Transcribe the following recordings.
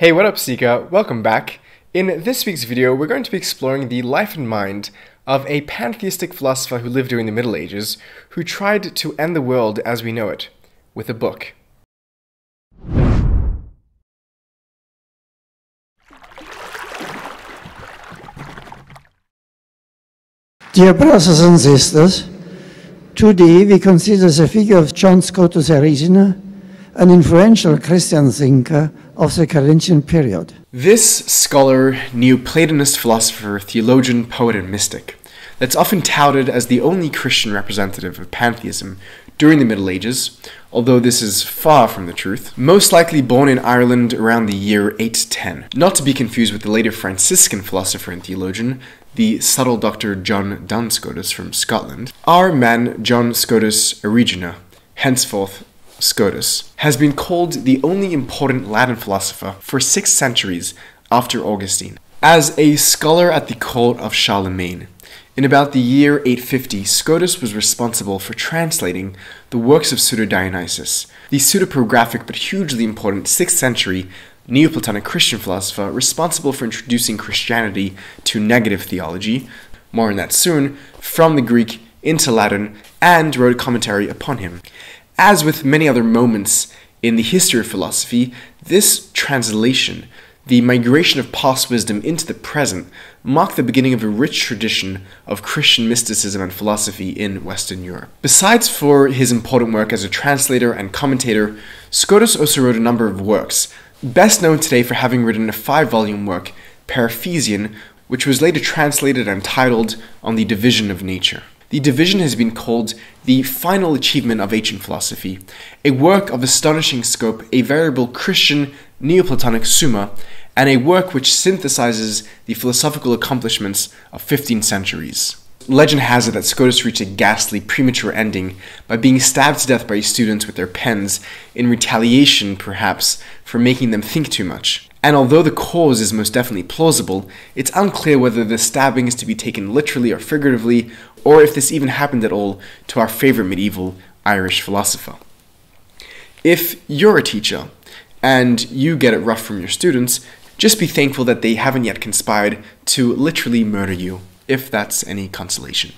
Hey, what up, Seeker? Welcome back. In this week's video, we're going to be exploring the life and mind of a pantheistic philosopher who lived during the Middle Ages, who tried to end the world as we know it, with a book. Dear brothers and sisters, today we consider the figure of John Scotus Eriugena, an influential Christian thinker of the Corinthian period. This scholar, Neoplatonist philosopher, theologian, poet, and mystic, that's often touted as the only Christian representative of pantheism during the Middle Ages, although this is far from the truth, most likely born in Ireland around the year 810, not to be confused with the later Franciscan philosopher and theologian, the subtle Dr. John Duns Scotus from Scotland. Our man, John Scotus Eriugena, henceforth Scotus, has been called the only important Latin philosopher for 6 centuries after Augustine. As a scholar at the court of Charlemagne, in about the year 850, Scotus was responsible for translating the works of Pseudo-Dionysius, the pseudepigraphic but hugely important 6th century Neoplatonic Christian philosopher responsible for introducing Christianity to negative theology, more on that soon, from the Greek into Latin, and wrote a commentary upon him. As with many other moments in the history of philosophy, this translation, the migration of past wisdom into the present, marked the beginning of a rich tradition of Christian mysticism and philosophy in Western Europe. Besides for his important work as a translator and commentator, Scotus also wrote a number of works, best known today for having written a 5-volume work, Periphyseon, which was later translated and titled On the Division of Nature. The division has been called the final achievement of ancient philosophy, a work of astonishing scope, a veritable Christian Neoplatonic summa, and a work which synthesizes the philosophical accomplishments of 15 centuries. Legend has it that Scotus reached a ghastly, premature ending by being stabbed to death by his students with their pens, in retaliation, perhaps, for making them think too much. And although the cause is most definitely plausible, it's unclear whether the stabbing is to be taken literally or figuratively, or if this even happened at all to our favorite medieval Irish philosopher. If you're a teacher, and you get it rough from your students, just be thankful that they haven't yet conspired to literally murder you, if that's any consolation.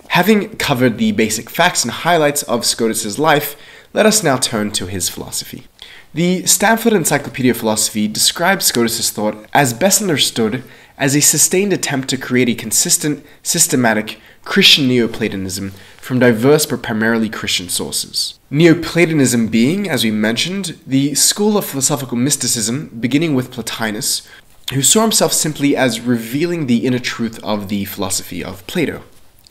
Having covered the basic facts and highlights of Scotus's life, let us now turn to his philosophy. The Stanford Encyclopedia of Philosophy describes Scotus's thought as best understood as a sustained attempt to create a consistent, systematic Christian Neoplatonism from diverse but primarily Christian sources. Neoplatonism being, as we mentioned, the school of philosophical mysticism beginning with Plotinus, who saw himself simply as revealing the inner truth of the philosophy of Plato,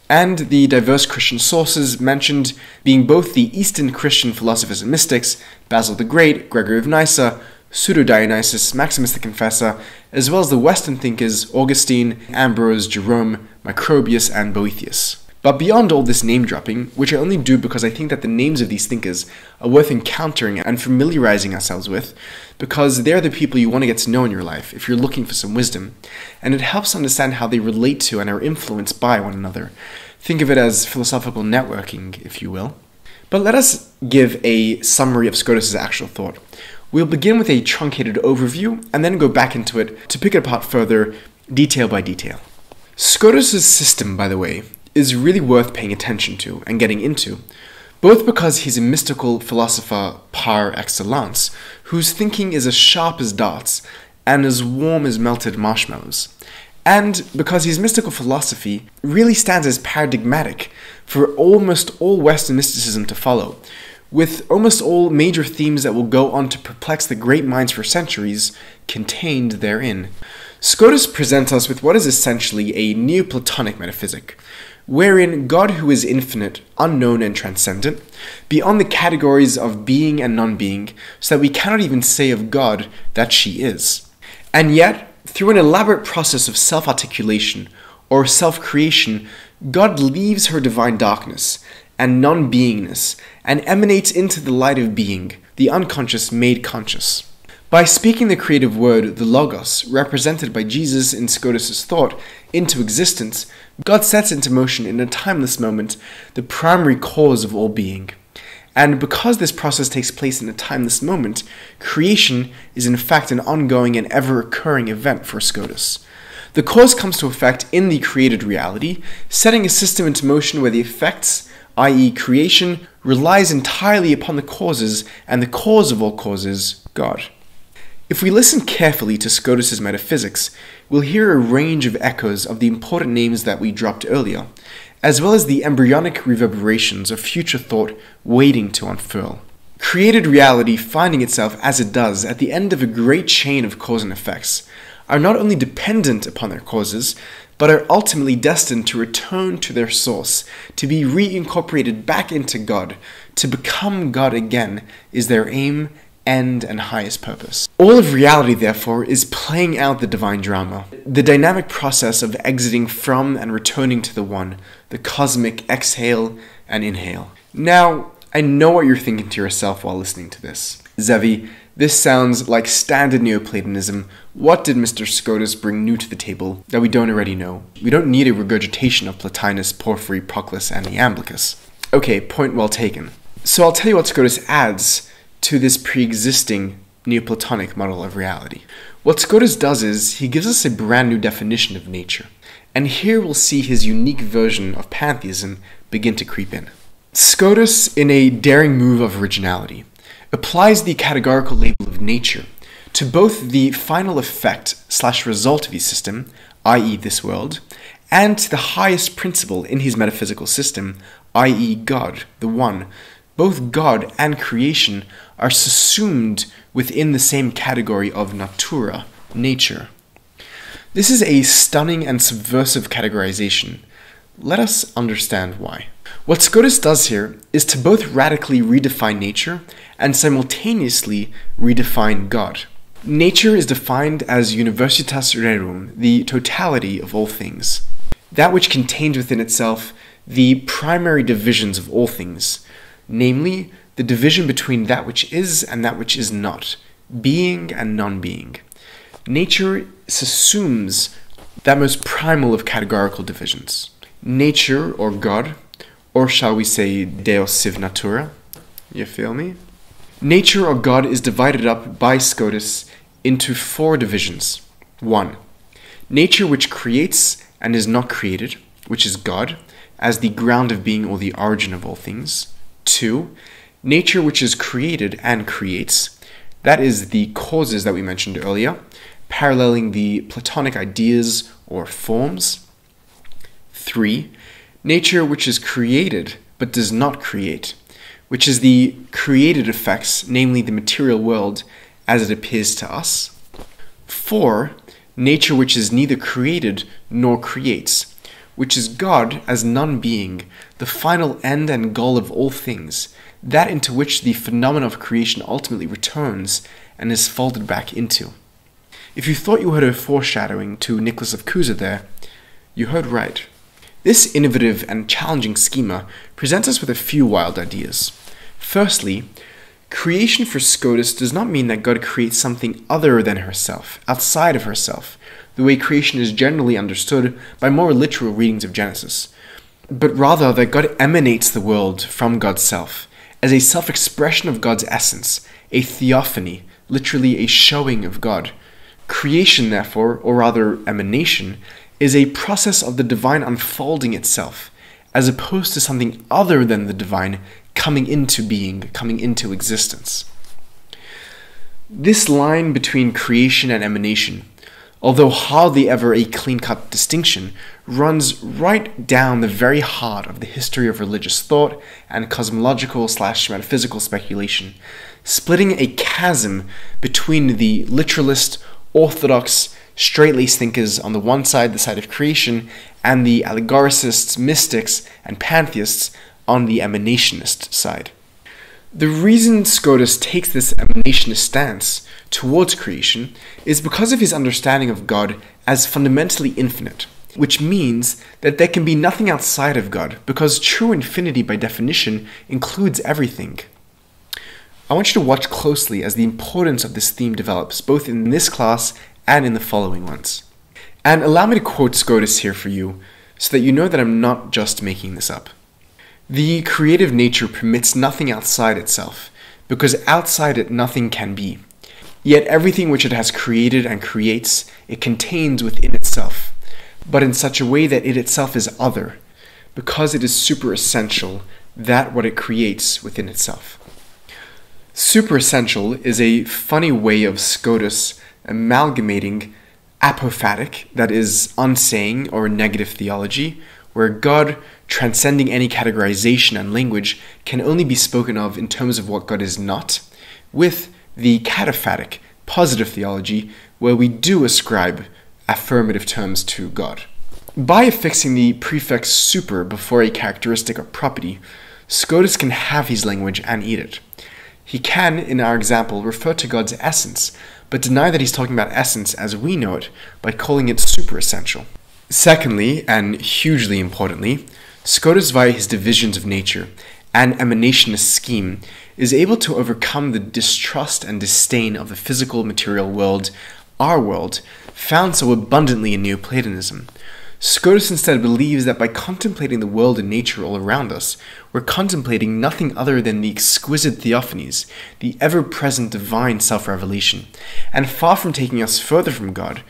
and the diverse Christian sources mentioned being both the Eastern Christian philosophers and mystics, Basil the Great, Gregory of Nyssa, Pseudo-Dionysius, Maximus the Confessor, as well as the Western thinkers Augustine, Ambrose, Jerome, Macrobius, and Boethius. But beyond all this name-dropping, which I only do because I think that the names of these thinkers are worth encountering and familiarizing ourselves with, because they're the people you want to get to know in your life if you're looking for some wisdom, and it helps understand how they relate to and are influenced by one another. Think of it as philosophical networking, if you will. But let us give a summary of Scotus's actual thought. We'll begin with a truncated overview, and then go back into it to pick it apart further, detail by detail. Scotus's system, by the way, is really worth paying attention to and getting into, both because he's a mystical philosopher par excellence, whose thinking is as sharp as darts and as warm as melted marshmallows, and because his mystical philosophy really stands as paradigmatic for almost all Western mysticism to follow, with almost all major themes that will go on to perplex the great minds for centuries contained therein. Scotus presents us with what is essentially a Neoplatonic metaphysic, wherein God, who is infinite, unknown, and transcendent, beyond the categories of being and non-being, so that we cannot even say of God that she is. And yet, through an elaborate process of self-articulation or self-creation, God leaves her divine darkness and non-beingness and emanates into the light of being, the unconscious made conscious. By speaking the creative word, the Logos, represented by Jesus in Scotus's thought, into existence, God sets into motion in a timeless moment the primary cause of all being. And because this process takes place in a timeless moment, creation is in fact an ongoing and ever-occurring event for Scotus. The cause comes to effect in the created reality, setting a system into motion where the effects, i.e. creation, relies entirely upon the causes, and the cause of all causes, God. If we listen carefully to Scotus's metaphysics, we'll hear a range of echoes of the important names that we dropped earlier, as well as the embryonic reverberations of future thought waiting to unfurl. Created reality finding itself as it does at the end of a great chain of cause and effects, are not only dependent upon their causes, but are ultimately destined to return to their source, to be reincorporated back into God, to become God again is their aim, end, and highest purpose. All of reality, therefore, is playing out the divine drama, the dynamic process of exiting from and returning to the one, the cosmic exhale and inhale. Now, I know what you're thinking to yourself while listening to this. Zevi, this sounds like standard Neoplatonism. What did Mr. Scotus bring new to the table that we don't already know? We don't need a regurgitation of Plotinus, Porphyry, Proclus, and Iamblichus. Okay, point well taken. So I'll tell you what Scotus adds to this pre-existing Neoplatonic model of reality. What Scotus does is, he gives us a brand new definition of nature. And here we'll see his unique version of pantheism begin to creep in. Scotus, in a daring move of originality, applies the categorical label of nature to both the final effect/result of his system, i.e. this world, and to the highest principle in his metaphysical system, i.e. God, the One. Both God and creation are subsumed within the same category of natura, nature. This is a stunning and subversive categorization. Let us understand why. What Scotus does here is to both radically redefine nature and simultaneously redefine God. Nature is defined as universitas rerum, the totality of all things, that which contains within itself the primary divisions of all things, namely the division between that which is and that which is not, being and non-being. Nature subsumes that most primal of categorical divisions. Nature, or God, or shall we say Deus sive natura? You feel me? Nature, or God, is divided up by Scotus into 4 divisions. 1. Nature which creates and is not created, which is God, as the ground of being or the origin of all things. 2. Nature which is created and creates, that is the causes that we mentioned earlier, paralleling the Platonic ideas or forms. 3. Nature which is created but does not create, which is the created effects, namely the material world as it appears to us. 4. Nature which is neither created nor creates, which is God as non-being, the final end and goal of all things, that into which the phenomena of creation ultimately returns and is folded back into. If you thought you heard a foreshadowing to Nicholas of Cusa there, you heard right. This innovative and challenging schema presents us with a few wild ideas. Firstly, creation for Scotus does not mean that God creates something other than herself, outside of herself, the way creation is generally understood by more literal readings of Genesis, but rather that God emanates the world from God's self, as a self-expression of God's essence, a theophany, literally a showing of God. Creation, therefore, or rather emanation, is a process of the divine unfolding itself, as opposed to something other than the divine coming into being, coming into existence. This line between creation and emanation, although hardly ever a clean-cut distinction, runs right down the very heart of the history of religious thought and cosmological/metaphysical speculation, splitting a chasm between the literalist, orthodox, straight-laced thinkers on the one side, the side of creation, and the allegoricists, mystics, and pantheists on the emanationist side. The reason Scotus takes this emanationist stance towards creation is because of his understanding of God as fundamentally infinite, which means that there can be nothing outside of God, because true infinity by definition includes everything. I want you to watch closely as the importance of this theme develops, both in this class and in the following ones. And allow me to quote Scotus here for you, so that you know that I'm not just making this up. The creative nature permits nothing outside itself, because outside it nothing can be. Yet everything which it has created and creates, it contains within itself, but in such a way that it itself is other, because it is superessential, that what it creates within itself. Superessential is a funny way of Scotus amalgamating apophatic, that is, unsaying or negative theology, where God, transcending any categorization and language, can only be spoken of in terms of what God is not, with the cataphatic, positive theology, where we do ascribe affirmative terms to God. By affixing the prefix super before a characteristic or property, Scotus can have his language and eat it. He can, in our example, refer to God's essence, but deny that he's talking about essence as we know it by calling it superessential. Secondly, and hugely importantly, Scotus, via his divisions of nature and emanationist scheme, is able to overcome the distrust and disdain of the physical material world, our world, found so abundantly in Neoplatonism. Scotus instead believes that by contemplating the world and nature all around us, we're contemplating nothing other than the exquisite Theophanies, the ever-present divine self-revelation, and far from taking us further from God,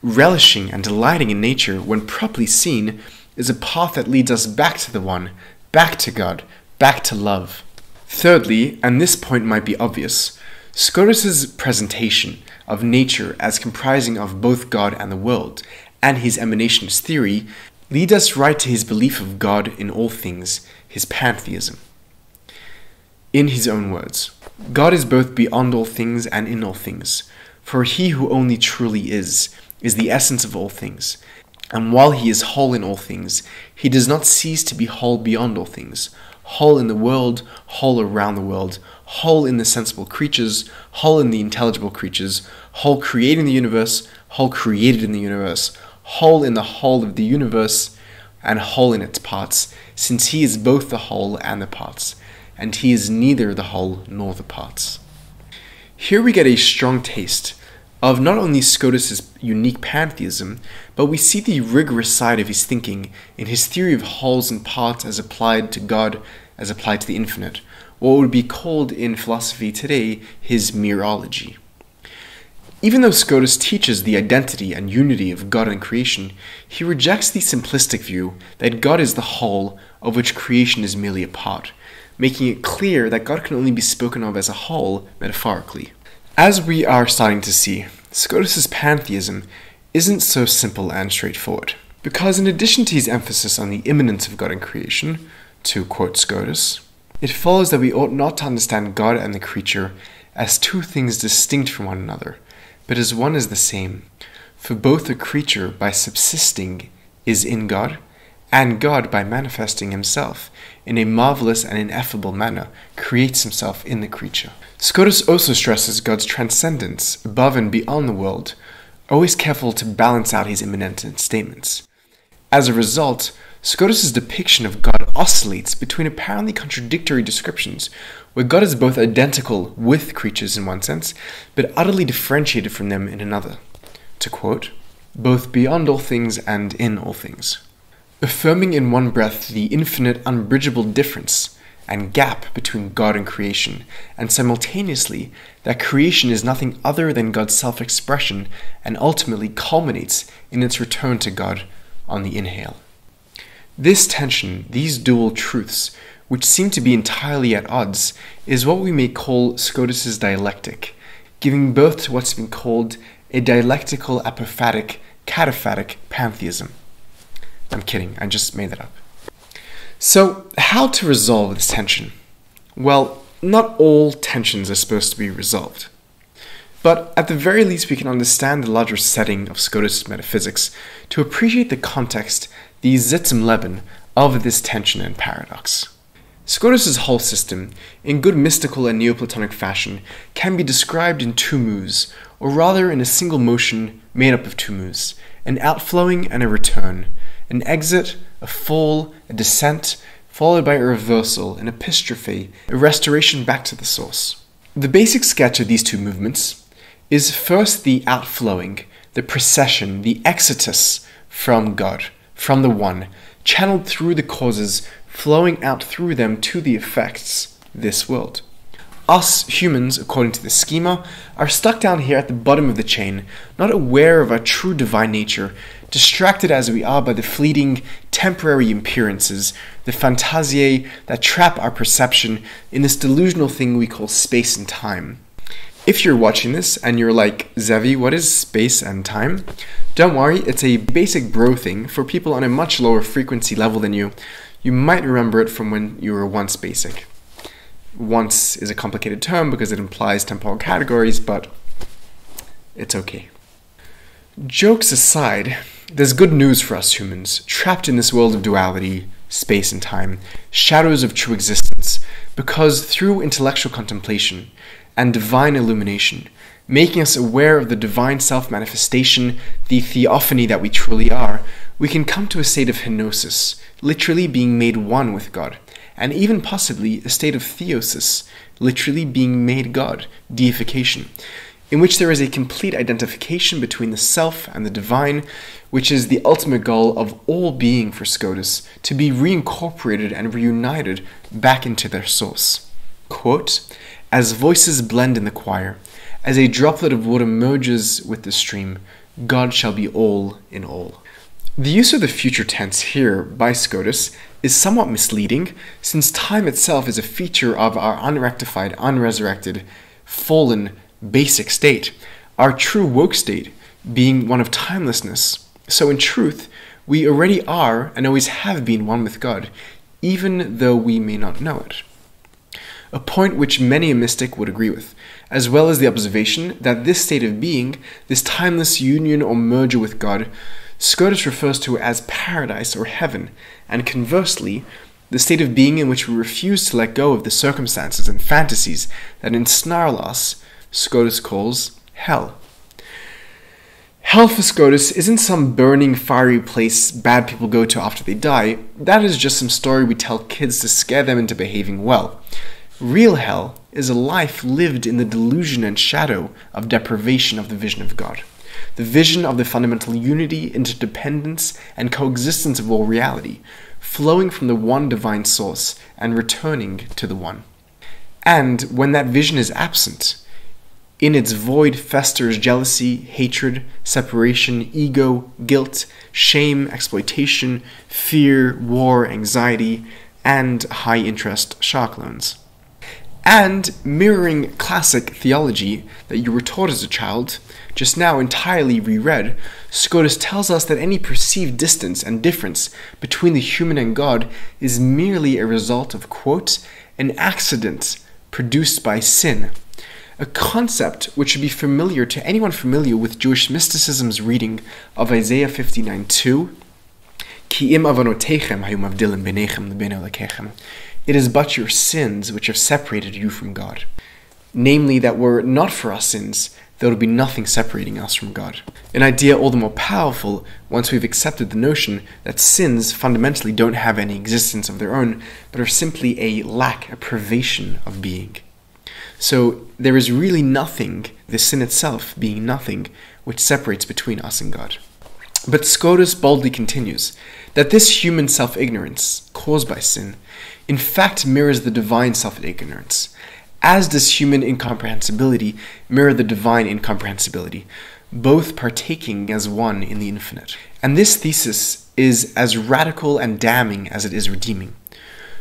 relishing and delighting in nature, when properly seen, is a path that leads us back to the One, back to God, back to love. Thirdly, and this point might be obvious, Scotus's presentation of nature as comprising of both God and the world, and his emanationist theory, lead us right to his belief of God in all things, his pantheism. In his own words, God is both beyond all things and in all things, for he who only truly is the essence of all things. And while he is whole in all things, he does not cease to be whole beyond all things, whole in the world, whole around the world, whole in the sensible creatures, whole in the intelligible creatures, whole creating the universe, whole created in the universe, whole in the whole of the universe, and whole in its parts, since he is both the whole and the parts, and he is neither the whole nor the parts. Here we get a strong taste of not only Scotus's unique pantheism, but we see the rigorous side of his thinking in his theory of wholes and parts as applied to God, as applied to the infinite, what would be called in philosophy today his mereology. Even though Scotus teaches the identity and unity of God and creation, he rejects the simplistic view that God is the whole of which creation is merely a part, making it clear that God can only be spoken of as a whole metaphorically. As we are starting to see, Scotus's pantheism isn't so simple and straightforward, because in addition to his emphasis on the immanence of God and creation, to quote Scotus, it follows that we ought not to understand God and the creature as two things distinct from one another, but as one is the same. For both the creature by subsisting is in God, and God by manifesting himself in a marvelous and ineffable manner creates himself in the creature. Scotus also stresses God's transcendence above and beyond the world, always careful to balance out his immanent statements. As a result, Scotus's depiction of God oscillates between apparently contradictory descriptions, where God is both identical with creatures in one sense, but utterly differentiated from them in another. To quote, both beyond all things and in all things. Affirming in one breath the infinite unbridgeable difference and gap between God and creation, and simultaneously that creation is nothing other than God's self-expression and ultimately culminates in its return to God on the inhale. This tension, these dual truths, which seem to be entirely at odds, is what we may call Scotus's dialectic, giving birth to what's been called a dialectical apophatic cataphatic pantheism. I'm kidding, I just made that up. So, how to resolve this tension? Well, not all tensions are supposed to be resolved. But at the very least we can understand the larger setting of Scotus metaphysics to appreciate the context, the Sitzum Leben, of this tension and paradox. Scotus's whole system, in good mystical and Neoplatonic fashion, can be described in two moves, or rather in a single motion made up of two moves, an outflowing and a return, an exit, a fall, a descent, followed by a reversal, an epistrophe, a restoration back to the source. The basic sketch of these two movements is first the outflowing, the procession, the exitus from God, from the One, channeled through the causes flowing out through them to the effects, this world. Us, humans, according to the schema, are stuck down here at the bottom of the chain, not aware of our true divine nature, distracted as we are by the fleeting, temporary appearances, the fantasiae that trap our perception in this delusional thing we call space and time. If you're watching this and you're like, Zevi, what is space and time? Don't worry, it's a basic bro thing for people on a much lower frequency level than you. You might remember it from when you were once basic. Once is a complicated term because it implies temporal categories, but it's okay. Jokes aside, there's good news for us humans, trapped in this world of duality, space and time, shadows of true existence, because through intellectual contemplation and divine illumination, making us aware of the divine self-manifestation, the Theophany that we truly are, we can come to a state of henosis, literally being made one with God, and even possibly a state of theosis, literally being made God, deification, in which there is a complete identification between the self and the divine, which is the ultimate goal of all being for Scotus, to be reincorporated and reunited back into their source. Quote, "As voices blend in the choir, as a droplet of water merges with the stream, God shall be all in all." The use of the future tense here by Scotus is somewhat misleading, since time itself is a feature of our unrectified, unresurrected, fallen, basic state, our true woke state being one of timelessness. So in truth, we already are and always have been one with God, even though we may not know it. A point which many a mystic would agree with, as well as the observation that this state of being, this timeless union or merger with God, Scotus refers to as paradise or heaven, and conversely, the state of being in which we refuse to let go of the circumstances and fantasies that ensnarl us, Scotus calls hell. Hell for Scotus isn't some burning, fiery place bad people go to after they die. That is just some story we tell kids to scare them into behaving well. Real hell is a life lived in the delusion and shadow of deprivation of the vision of God. The vision of the fundamental unity, interdependence, and coexistence of all reality, flowing from the one divine source and returning to the one. And when that vision is absent, in its void festers jealousy, hatred, separation, ego, guilt, shame, exploitation, fear, war, anxiety, and high-interest shark loans. And mirroring classic theology that you were taught as a child, just now entirely reread, Scotus tells us that any perceived distance and difference between the human and God is merely a result of, quote, an accident produced by sin. A concept which should be familiar to anyone familiar with Jewish mysticism's reading of Isaiah 59:2, Ki im avonotechem hayu mavdilim beinechem lebein Elokechem. It is but your sins which have separated you from God. Namely, that were it not for our sins, there would be nothing separating us from God. An idea all the more powerful once we've accepted the notion that sins fundamentally don't have any existence of their own, but are simply a lack, a privation of being. So there is really nothing, the sin itself being nothing, which separates between us and God. But Scotus boldly continues that this human self-ignorance, caused by sin, in fact mirrors the divine self-ignorance, as does human incomprehensibility mirror the divine incomprehensibility, both partaking as one in the infinite. And this thesis is as radical and damning as it is redeeming.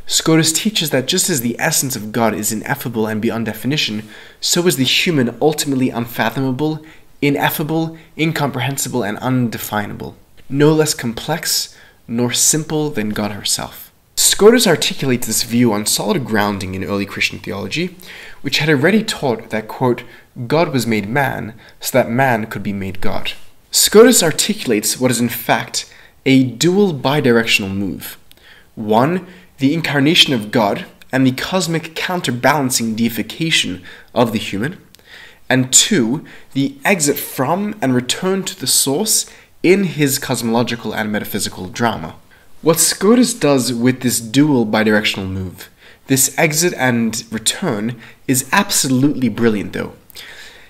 Scotus teaches that just as the essence of God is ineffable and beyond definition, so is the human ultimately unfathomable, ineffable, incomprehensible, and undefinable, no less complex nor simple than God herself. Scotus articulates this view on solid grounding in early Christian theology, which had already taught that, quote, God was made man so that man could be made God. Scotus articulates what is in fact a dual bidirectional move. One, the incarnation of God and the cosmic counterbalancing deification of the human, and two, the exit from and return to the source in his cosmological and metaphysical drama. What Scotus does with this dual bidirectional move, this exit and return, is absolutely brilliant though.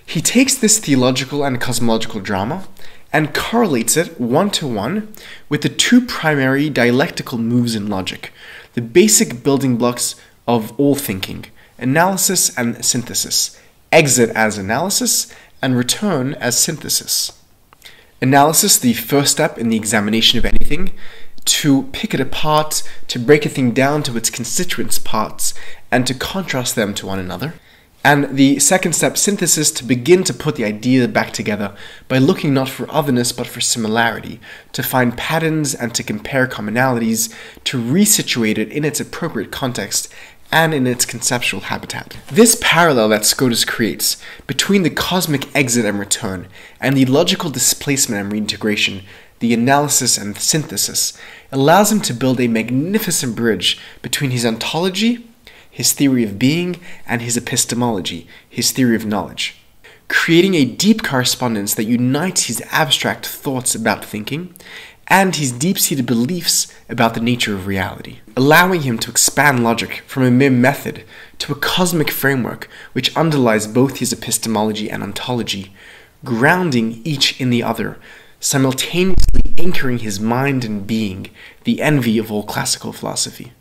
He takes this theological and cosmological drama and correlates it one-to-one with the two primary dialectical moves in logic, the basic building blocks of all thinking: analysis and synthesis, exit as analysis, and return as synthesis. Analysis, the first step in the examination of anything, to pick it apart, to break a thing down to its constituent parts, and to contrast them to one another. And the second step, synthesis, to begin to put the idea back together by looking not for otherness but for similarity, to find patterns and to compare commonalities, to resituate it in its appropriate context and in its conceptual habitat. This parallel that Scotus creates between the cosmic exit and return and the logical displacement and reintegration, the analysis and synthesis, allows him to build a magnificent bridge between his ontology, his theory of being, and his epistemology, his theory of knowledge, creating a deep correspondence that unites his abstract thoughts about thinking and his deep-seated beliefs about the nature of reality, allowing him to expand logic from a mere method to a cosmic framework which underlies both his epistemology and ontology, grounding each in the other, simultaneously anchoring his mind and being, the envy of all classical philosophy.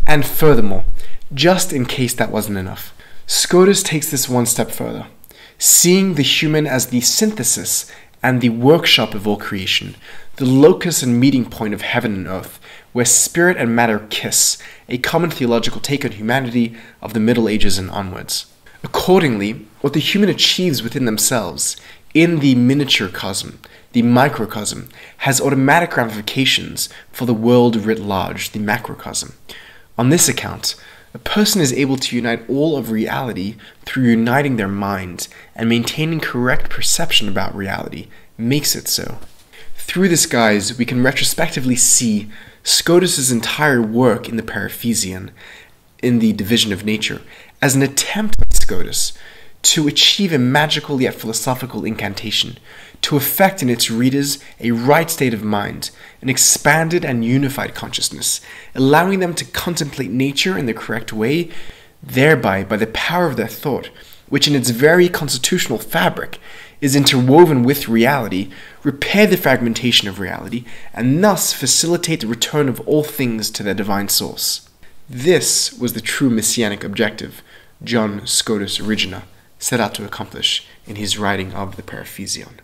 And furthermore, just in case that wasn't enough, Scotus takes this one step further, seeing the human as the synthesis and the workshop of all creation, the locus and meeting point of heaven and earth, where spirit and matter kiss, a common theological take on humanity of the Middle Ages and onwards. Accordingly, what the human achieves within themselves, in the miniature cosm, the microcosm, has automatic ramifications for the world writ large, the macrocosm. On this account, a person is able to unite all of reality through uniting their minds, and maintaining correct perception about reality makes it so. Through this guise, we can retrospectively see Scotus's entire work in the Periphyseon, in the division of nature, as an attempt by Scotus to achieve a magical yet philosophical incantation, to effect in its readers a right state of mind, an expanded and unified consciousness, allowing them to contemplate nature in the correct way, thereby, by the power of their thought, which in its very constitutional fabric is interwoven with reality, repair the fragmentation of reality, and thus facilitate the return of all things to their divine source. This was the true messianic objective John Scotus Eriugena set out to accomplish in his writing of the Periphyseon.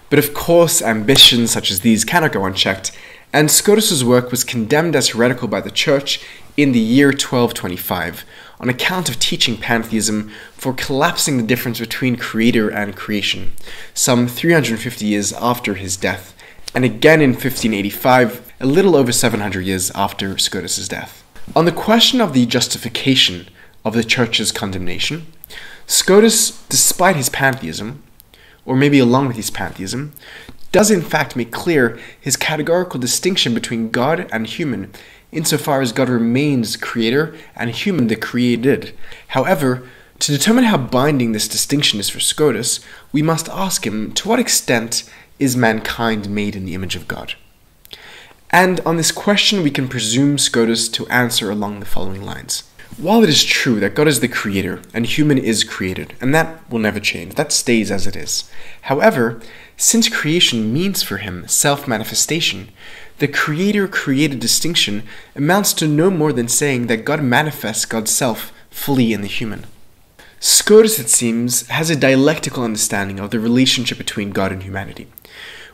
But of course, ambitions such as these cannot go unchecked, and Scotus's work was condemned as heretical by the Church in the year 1225 on account of teaching pantheism for collapsing the difference between creator and creation, some 350 years after his death, and again in 1585, a little over 700 years after Scotus's death. On the question of the justification of the Church's condemnation, Scotus, despite his pantheism, or maybe along with his pantheism, does in fact make clear his categorical distinction between God and human, insofar as God remains creator and human the created. However, to determine how binding this distinction is for Scotus, we must ask him, to what extent is mankind made in the image of God? And on this question we can presume Scotus to answer along the following lines. While it is true that God is the creator and human is created, and that will never change, that stays as it is. However, since creation means for him self-manifestation, the creator-created distinction amounts to no more than saying that God manifests God's self fully in the human. Scotus, it seems, has a dialectical understanding of the relationship between God and humanity,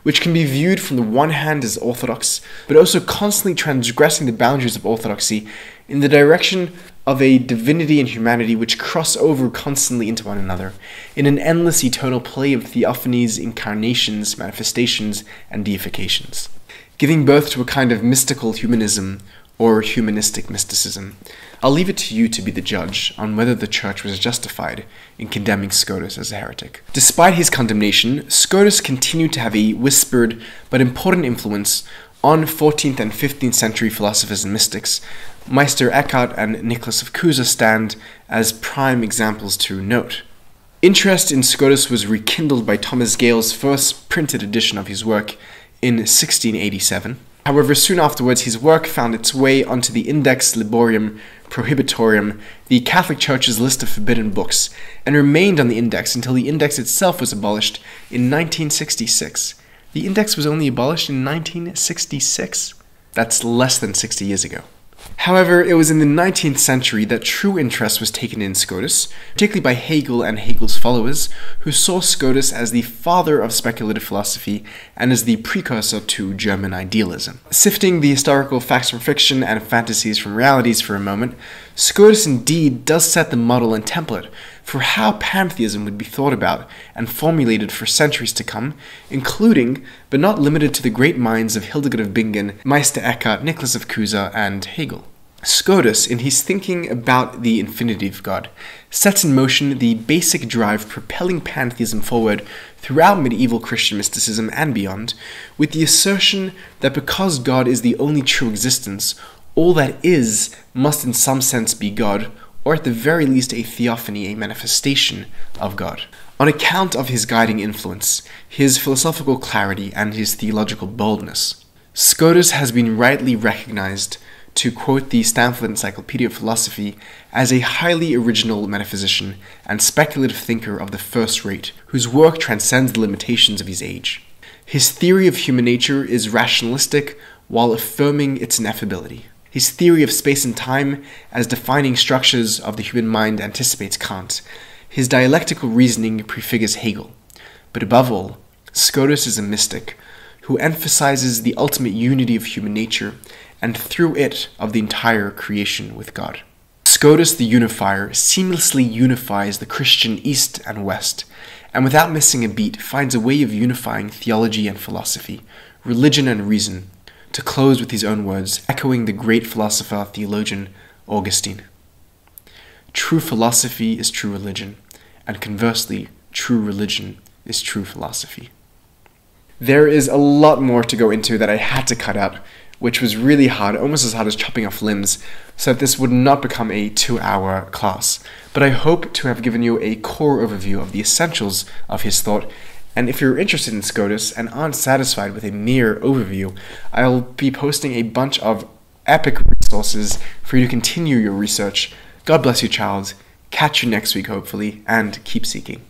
which can be viewed from the one hand as orthodox, but also constantly transgressing the boundaries of orthodoxy in the direction of a divinity and humanity which cross over constantly into one another, in an endless eternal play of theophanies, incarnations, manifestations, and deifications, giving birth to a kind of mystical humanism or humanistic mysticism. I'll leave it to you to be the judge on whether the Church was justified in condemning Scotus as a heretic. Despite his condemnation, Scotus continued to have a whispered but important influence on 14th and 15th century philosophers and mystics. Meister Eckhart and Nicholas of Cusa stand as prime examples to note. Interest in Scotus was rekindled by Thomas Gale's first printed edition of his work in 1687. However, soon afterwards, his work found its way onto the Index Librorum Prohibitorum, the Catholic Church's list of forbidden books, and remained on the index until the index itself was abolished in 1966. The index was only abolished in 1966. That's less than 60 years ago. However, it was in the 19th century that true interest was taken in Scotus, particularly by Hegel and Hegel's followers, who saw Scotus as the father of speculative philosophy and as the precursor to German idealism. Sifting the historical facts from fiction and fantasies from realities for a moment, Scotus indeed does set the model and template for how pantheism would be thought about and formulated for centuries to come, including, but not limited to, the great minds of Hildegard of Bingen, Meister Eckhart, Nicholas of Cusa, and Hegel. Scotus, in his thinking about the infinity of God, sets in motion the basic drive propelling pantheism forward throughout medieval Christian mysticism and beyond, with the assertion that because God is the only true existence, all that is must in some sense be God, or at the very least a theophany, a manifestation of God. On account of his guiding influence, his philosophical clarity, and his theological boldness, Scotus has been rightly recognized, to quote the Stanford Encyclopedia of Philosophy, as a highly original metaphysician and speculative thinker of the first rate, whose work transcends the limitations of his age. His theory of human nature is rationalistic while affirming its ineffability. His theory of space and time as defining structures of the human mind anticipates Kant. His dialectical reasoning prefigures Hegel. But above all, Scotus is a mystic who emphasizes the ultimate unity of human nature and through it of the entire creation with God. Scotus the unifier seamlessly unifies the Christian East and West, and without missing a beat finds a way of unifying theology and philosophy, religion and reason, to close with his own words, echoing the great philosopher, theologian, Augustine. True philosophy is true religion, and conversely, true religion is true philosophy. There is a lot more to go into that I had to cut out, which was really hard, almost as hard as chopping off limbs, so that this would not become a 2-hour class. But I hope to have given you a core overview of the essentials of his thought, and if you're interested in Scotus and aren't satisfied with a mere overview, I'll be posting a bunch of epic resources for you to continue your research. God bless you, child. Catch you next week, hopefully, and keep seeking.